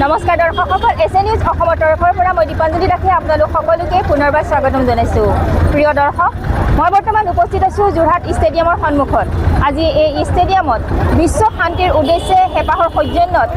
নমস্কাৰ দৰ্শকসকল, S news অসমৰ তৰফৰ পৰা মই দীপাঞ্জলি দাসে আপোনালোক সকলোকে পুনৰবাৰ স্বাগতম জনাইছোঁ। প্ৰিয় দৰ্শক, মই বৰ্তমান উপস্থিত আছোঁ যোৰহাট ষ্টেডিয়ামৰ সন্মুখত। আজি এই ষ্টেডিয়ামত বিশ্ব শান্তিৰ উদ্দেশ্যে হেঁপাহৰ সৌজন্যত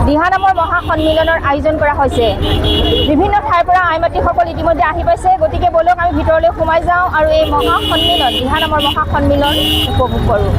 দিহানামৰ মহাসন্মিলনৰ আয়োজন কৰা হৈছে। বিভিন্ন ঠাইৰ পৰা আইমাতীসকল ইতিমধ্যে আহি পাইছে। গতিকে বলক আমি ভিতৰলৈ সোমাই যাওঁ আৰু এই মহাসন্মিলন, দিহানামৰ মহাসন্মিলন উপভোগ কৰোঁ।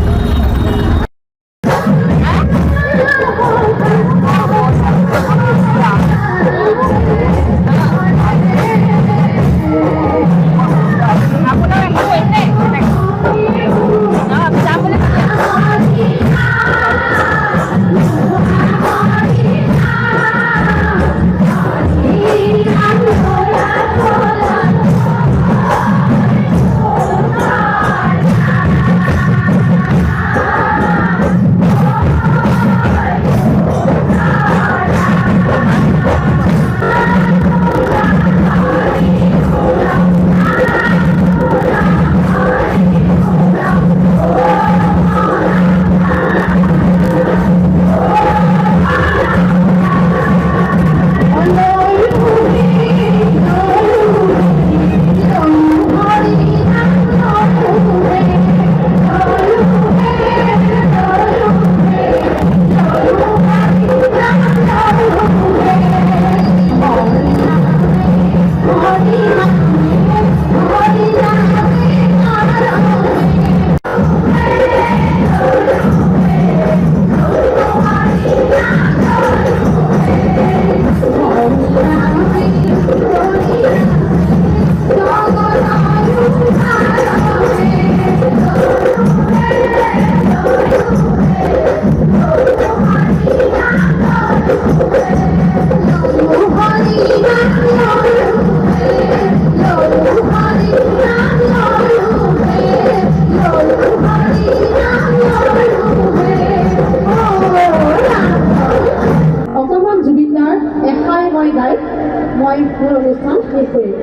মই মোৰ অনুষ্ঠান শেষ কৰিম।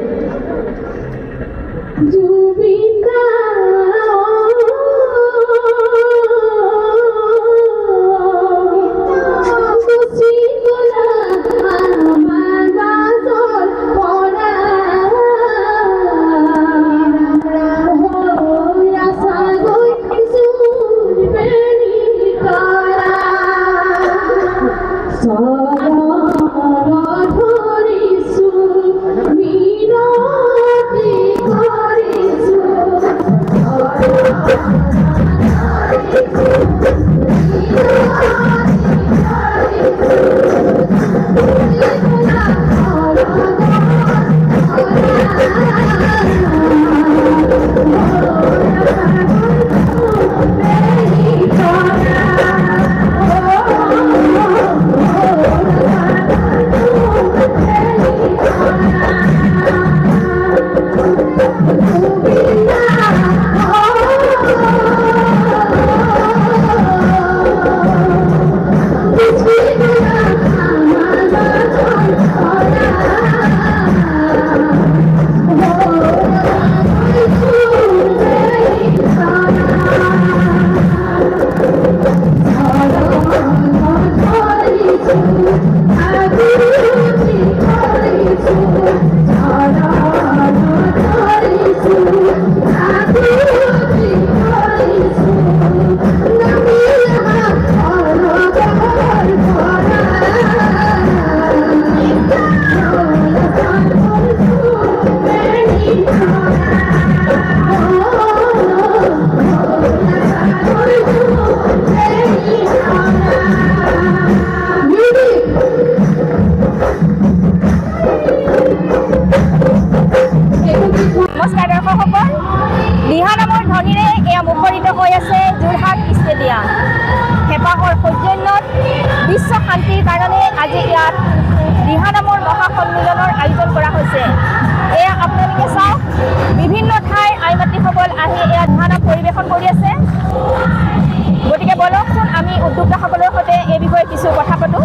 দিহানামৰ ধ্বনিৰে এয়া মুখৰিত হৈ আছে যোৰহাট ষ্টেডিয়াম। হেঁপাহৰ সৌজন্যত বিশ্ব শান্তিৰ কাৰণে আজি ইয়াত দিহানামৰ মহাসন্মিলনৰ আয়োজন কৰা হৈছে। এয়া আপোনালোকে চাওক, বিভিন্ন ঠাইৰ আইমাতীসকল আহি এয়া দিহানাম পৰিৱেশন কৰি আছে। গতিকে বলকচোন আমি উদ্যোক্তাসকলৰ সৈতে এই বিষয়ে কিছু কথা পাতোঁ।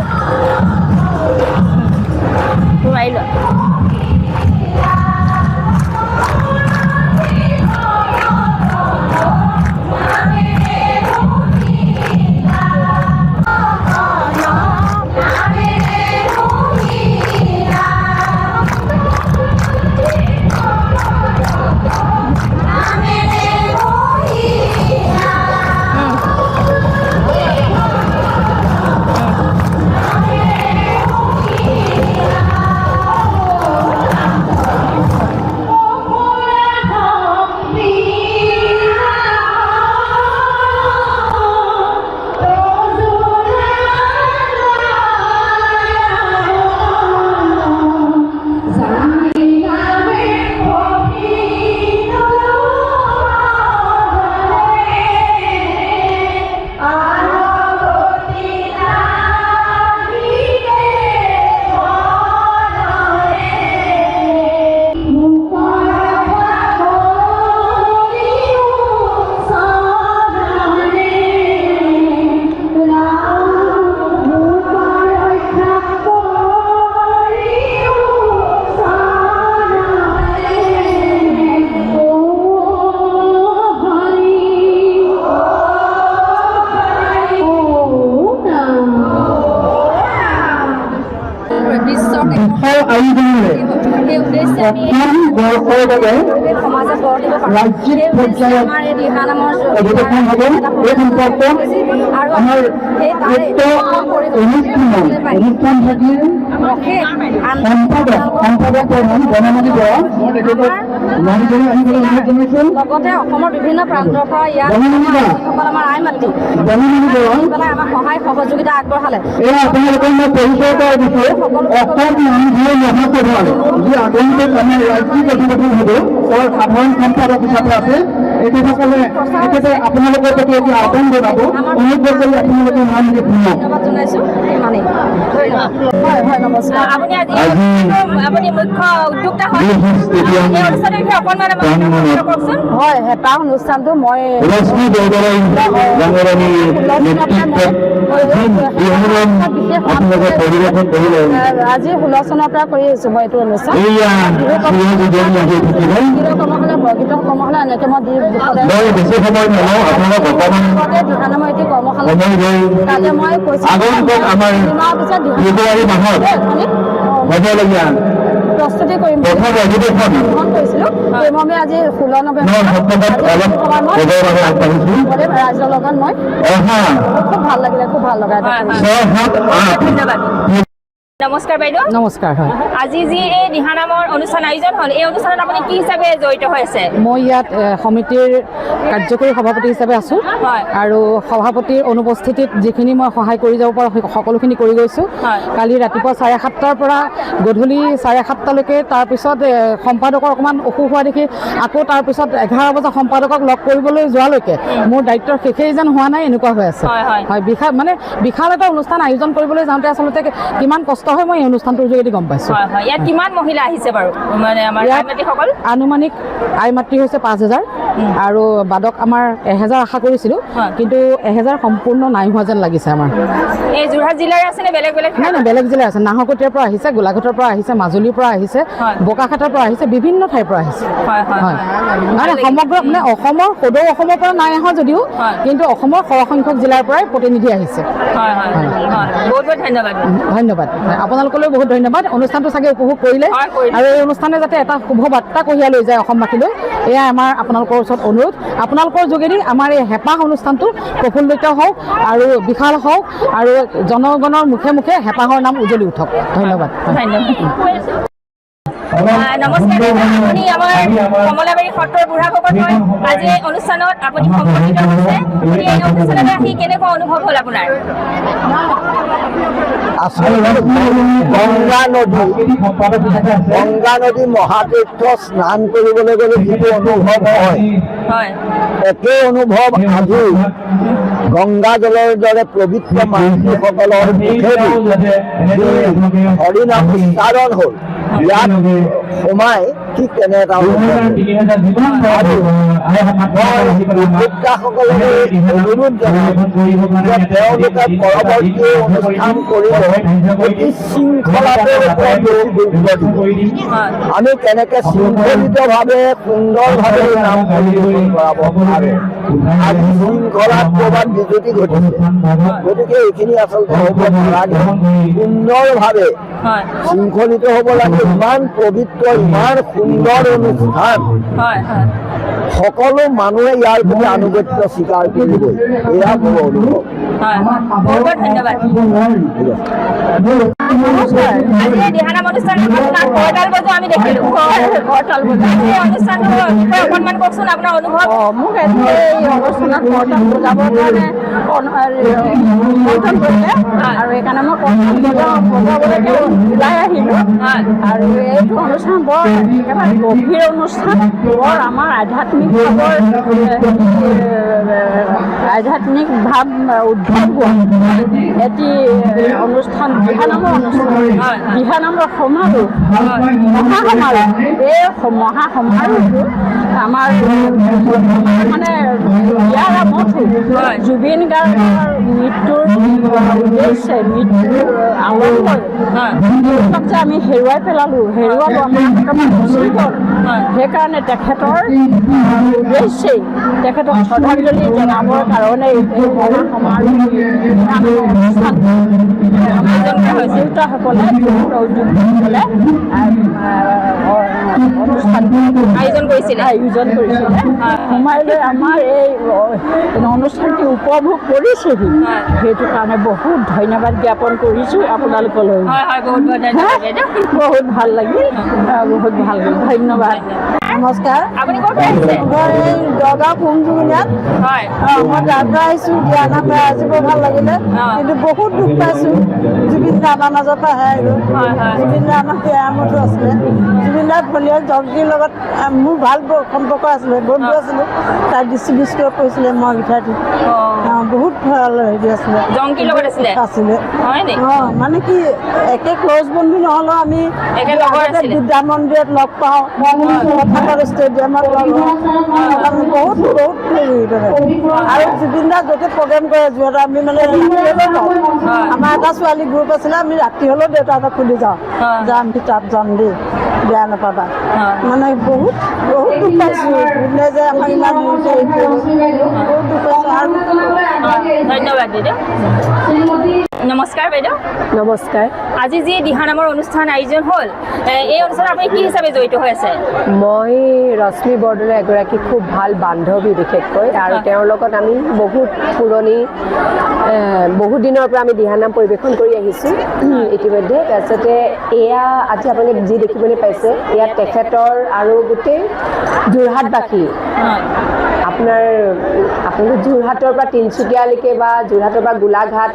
সেই উদ্দেশ্যে আমি সমাজত গঢ় দিব পাৰোঁ সেই উদ্দেশ্যে আমাৰ এই দিহানামৰ আৰু আমাৰ সেই তাৰে লগতে অসমৰ বিভিন্ন প্ৰান্তৰ পৰা ইয়াত যিসকল আমাৰ আই মাতৃ পেলাই আমাক সহায় সহযোগিতা আগবঢ়ালে আপোনালোকক মই পৰিচয় কৰাই দিছোঁ অসম নামঘৰ মহাসভা যি আগন্তুক আমাৰ ৰাজ্যিক অধিৱেশন হ'ব তাৰ সাধাৰণ সম্পাদক হিচাপে আছে এইসকলে তেখেতে আপোনালোকৰ প্ৰতি এতিয়া আহ্বান জনাব অনুগ্ৰহ কৰি আপোনালোকে নাম লিখি ধন্যবাদ জনাইছোঁ ইমানেই হয় হয় নমস্কাৰ আপুনি আপুনি মুখ্য উদ্যোক্তা হয় এই অনুষ্ঠানৰ বিষয়ে অকণমান কওকচোন হয় হেঁপাহ অনুষ্ঠানটো মই ৰশ্মি বৰবৰাই ডাঙৰণী নেতৃত্বত আপোনালোকে পৰিৱেশন কৰিলে আজি 16 চনৰ পৰা কৰি আহিছোঁ মই এইটো অনুষ্ঠান বৰগীত কৰ্মশালা এনেকৈ মই মই বেছি সময় নলওঁ আপোনালোক অকণমান দিহানামৰ এটি কৰ্মশালা সময় লৈ তাতে মই কৈছোঁ আগন্তুক আমাৰ ফেব্ৰুৱাৰী মাহত হ'বলগীয়া প্ৰস্তুতি কৰিম প্ৰথম অধিৱেশন কৰিছিলোঁ সেইমৰ্মে আজি 16 নৱেম্বৰ ৰাইজৰ লগত মই খুব ভাল লাগিলে খুব ভাল লগা ধন্যবাদ নমস্কাৰ বাইদেউ নমস্কাৰ হয় আজি যি এই দিহানামৰ অনুষ্ঠান আয়োজন হ'ল এই অনুষ্ঠানত আপুনি কি হিচাপে জড়িত হৈ আছে মই ইয়াত সমিতিৰ কাৰ্যকৰী সভাপতি হিচাপে আছোঁ হয় আৰু সভাপতিৰ অনুপস্থিতিত যিখিনি মই সহায় কৰি যাব পাৰোঁ সকলোখিনি কৰি গৈছোঁ হয় কালি ৰাতিপুৱা 7:30টাৰ পৰা গধূলি 7:30লৈকে তাৰপিছত সম্পাদকৰ অকণমান অসুখ হোৱা দেখি আকৌ তাৰপিছত 11 বজাত সম্পাদকক লগ কৰিবলৈ যোৱালৈকে মোৰ দায়িত্বৰ শেষেই যেন হোৱা নাই এনেকুৱা হৈ আছে হয় বিশাল এটা অনুষ্ঠান আয়োজন কৰিবলৈ যাওঁতে আচলতে কিমান কষ্ট হয় মই এই অনুষ্ঠানটোৰ যোগেদি গম পাইছোঁ ইয়াত কিমান মহিলা আহিছে বাৰু মানে আমাৰ আই মাতৃসকল আনুমানিক আই মাতৃ হৈছে 5,000 আৰু বাদক আমাৰ 1,000 আশা কৰিছিলোঁ কিন্তু 1,000 সম্পূৰ্ণ নাই হোৱা যেন লাগিছে আমাৰ এই যোৰহাট জিলাৰ আছে নে বেলেগ বেলেগ নাই বেলেগ জিলাৰ আছে নাহৰকটীয়াৰ পৰা আহিছে গোলাঘাটৰ পৰা আহিছে মাজুলীৰ পৰা আহিছে বোকাখাটৰ পৰা আহিছে বিভিন্ন ঠাইৰ পৰা আহিছে হয় মানে সমগ্ৰ মানে অসমৰ সদৌ অসমৰ পৰা নাই অহা যদিও কিন্তু অসমৰ সৰহসংখ্যক জিলাৰ পৰাই প্ৰতিনিধি আহিছে বহুত বহুত ধন্যবাদ আপোনালোকলৈ বহুত ধন্যবাদ অনুষ্ঠানটো চাগে উপভোগ কৰিলে আৰু এই অনুষ্ঠানে যাতে এটা শুভ বাৰ্তা কঢ়িয়াই লৈ যায় অসমবাসীলৈ এয়া আমাৰ আপোনালোকৰ ওচৰত অনুৰোধ আপোনালোকৰ যোগেদি আমাৰ এই হেঁপাহ অনুষ্ঠানটো প্ৰফুল্লিত হওক আৰু বিশাল হওক আৰু জনগণৰ মুখে মুখে হেঁপাহৰ নাম উজ্বলি উঠক ধন্যবাদ নমস্কাৰ আপুনি আমাৰ কমলাবাৰী সত্ৰৰ বুঢ়াভকত হয় আজি এই অনুষ্ঠানত আপুনি সংগঠিত হৈছে এই অনুষ্ঠানত আহি কেনেকুৱা অনুভৱ হ'ল আপোনাৰ গংগা নদী মহাতীৰ্থ স্নান কৰিবলৈ গ'লে যিটো অনুভৱ হয় একে অনুভৱ আজি গংগা জলৰ দৰে পবিত্ৰ মাতৃসকলৰ মুখেদি হৰিনাম উচ্চাৰণ হ'ল ইয়াত সোমাই ঠিক তেনে এটা উদ্যোক্তাসকলে অনুৰোধ জনাই যে তেওঁলোকে পৰৱৰ্তী অনুষ্ঠান কৰিলে অতি শৃংখলাটোৰ ওপৰত গুৰুত্ব দিব আমি কেনেকৈ শৃংখলিতভাৱে সুন্দৰভাৱে নাম পৰিৱেশন কৰাব পাৰে আজি শৃংখলাত ক'ৰবাত বিজুতি ঘটিছে গতিকে এইখিনি আচলতে হ'ব নালাগে সুন্দৰভাৱে শৃংখলিত হ'ব লাগে ইমান পবিত্ৰ ইমান সুন্দৰ অনুষ্ঠান সকলো মানুহে ইয়াৰ প্ৰতি আনুগত্য স্বীকাৰ কৰিবই এয়া মোৰ অনুভৱ ধন্যবাদ দিহানাম অনুষ্ঠানত কৰতাল বজোৱা আমি দেখিলোঁ কৰতাল বজোৱা এই অনুষ্ঠানটো বিষয়ে অকণমান কওকচোন আপোনাৰ অনুভৱ মোক এই অনুষ্ঠানত কৰতাল বজাবৰ কাৰণে অনুমোদন কৰিলে আৰু সেইকাৰণে মই কৰতাল বজাবলৈকে ওলাই আহিলোঁ আৰু এইটো অনুষ্ঠান বৰ একেবাৰে গভীৰ অনুষ্ঠান বৰ আমাৰ আধ্যাত্মিক ভাৱ উদ্ভৱ হোৱা এটি অনুষ্ঠান দিহানামৰ অনুষ্ঠান দিহানামৰ সমাৰোহ মহাসমাৰোহ এই মহাসমাৰোহটো আমাৰ মানে ইয়াৰ আমঠু জুবিন গাৰ্গৰ মৃত্যুৰ উদ্দেশ্যে মৃত্যুৰ আলম্বই যে আমি হেৰুৱালো আমাৰ বৰ্তমান মুছলিমৰ সেইকাৰণে তেখেতৰ উদ্দেশ্যেই তেখেতক শ্ৰদ্ধাঞ্জলি জনাবৰ কাৰণে এই দেউতাসকলে উদ্যোগীসকলে আয়োজন কৰিছিলে সোমাই লৈ আমাৰ এই অনুষ্ঠানটি উপভোগ কৰিছেহি সেইটো কাৰণে বহুত ধন্যবাদ জ্ঞাপন কৰিছোঁ আপোনালোকলৈ হয় হয় বহুত বহুত ধন্যবাদ বাইদেউ বহুত ভাল লাগিল বহুত ভাল লাগিল ধন্যবাদ নমস্কাৰ আপুনি ক'ৰ পৰা আহিছে মই এই দগাঁও পুংজুগুনিয়াত হয় মই তাৰ পৰা আহিছোঁ দিয়ানাম গাই আজি বৰ ভাল লাগিলে কিন্তু বহুত দুখ পাইছোঁ জুবিন দা আমাৰ মাজৰ পৰা হেৰাই গ'ল জুবিন দা আমাৰ কেৰামতো আছিলে জুবিন দাৰ ভনীয়েক জংকীৰ লগত মোৰ ভাল সম্পৰ্ক আছিলে বন্ধু আছিলোঁ তাই ডিষ্ট্ৰিক্ট স্কুলত পঢ়িছিলে মই গীতাৰ্থী বহুত ভাল হেৰি আছিলে জংকীৰ লগত আছিলে হয় নি মানে কি একে ক্ল'জ বন্ধু নহ'লেও আমি একে লগৰ আছিলে। বিদ্যা মন্দিৰত লগ পাওঁ ষ্টেডিয়ামত লগ আমি বহুত বহুত আৰু জুবিন দা য'তে প্ৰগ্ৰেম কৰে যিহেতু আমি মানে আমাৰ এটা ছোৱালী গ্ৰুপ আছিলে আমি ৰাতি হ'লেও দেউতাহঁতক খুলি যাওঁ যে আমি তাত যাম দেই বেয়া নাপাবা মানে বহুত বহুত দুখ পাইছোঁ জুবিনে যে আমাক ইমান বহুত দুখ পাইছোঁ আৰু ধন্যবাদ বাইদেউ নমস্কাৰ বাইদেউ নমস্কাৰ আজি যি দিহানামৰ অনুষ্ঠান আয়োজন হ'ল এই অনুষ্ঠানত আপুনি কি হিচাপে জড়িত হৈ আছে মই ৰশ্মি বৰদলৈ এগৰাকী খুব ভাল বান্ধৱী বিশেষকৈ আৰু তেওঁৰ লগত আমি বহুত পুৰণি বহুত দিনৰ পৰা আমি দিহানাম পৰিৱেশন কৰি আহিছোঁ ইতিমধ্যে তাৰপিছতে এয়া আজি আপোনালোকে যি দেখিবলৈ পাইছে ইয়াত তেখেতৰ আৰু গোটেই যোৰহাটবাসী আপোনালোক যোৰহাটৰ পৰা তিনিচুকীয়ালৈকে বা যোৰহাটৰ পৰা গোলাঘাট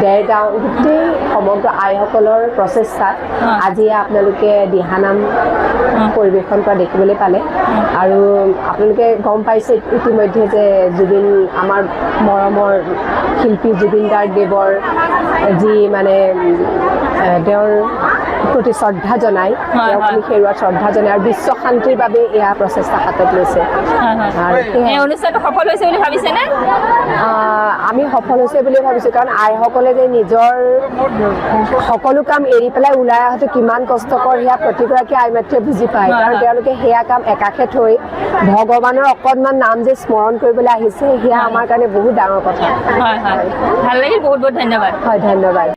দেৰগাঁও গোটেই সমগ্ৰ আইসকলৰ প্ৰচেষ্টাত আজি আপোনালোকে দিহানাম পৰিৱেশন কৰা দেখিবলৈ পালে আৰু আপোনালোকে গম পাইছে ইতিমধ্যে যে জুবিন আমাৰ মৰমৰ শিল্পী জুবিন গাৰ্গদেৱৰ যি মানে তেওঁৰ প্ৰতি শ্ৰদ্ধা জনাই তেওঁক আমি হেৰুৱাত শ্ৰদ্ধা জনাই আৰু বিশ্ব শান্তিৰ বাবে এয়া প্ৰচেষ্টা হাতত লৈছে এই অনুষ্ঠানটো সফল হৈছে বুলি ভাবিছেনে আমি সফল হৈছে বুলি ভাবিছোঁ কাৰণ আইসকলে যে নিজৰ সকলো কাম এৰি পেলাই ওলাই অহাটো কিমান কষ্টকৰ সেয়া প্ৰতিগৰাকী আই মাতৃয়ে বুজি পায় কাৰণ তেওঁলোকে সেয়া কাম একাষে থৈ ভগৱানৰ অকণমান নাম যে স্মৰণ কৰিবলৈ আহিছে সেয়া আমাৰ কাৰণে বহুত ডাঙৰ কথা হয় হয় ভাল লাগিল বহুত বহুত ধন্যবাদ হয় ধন্যবাদ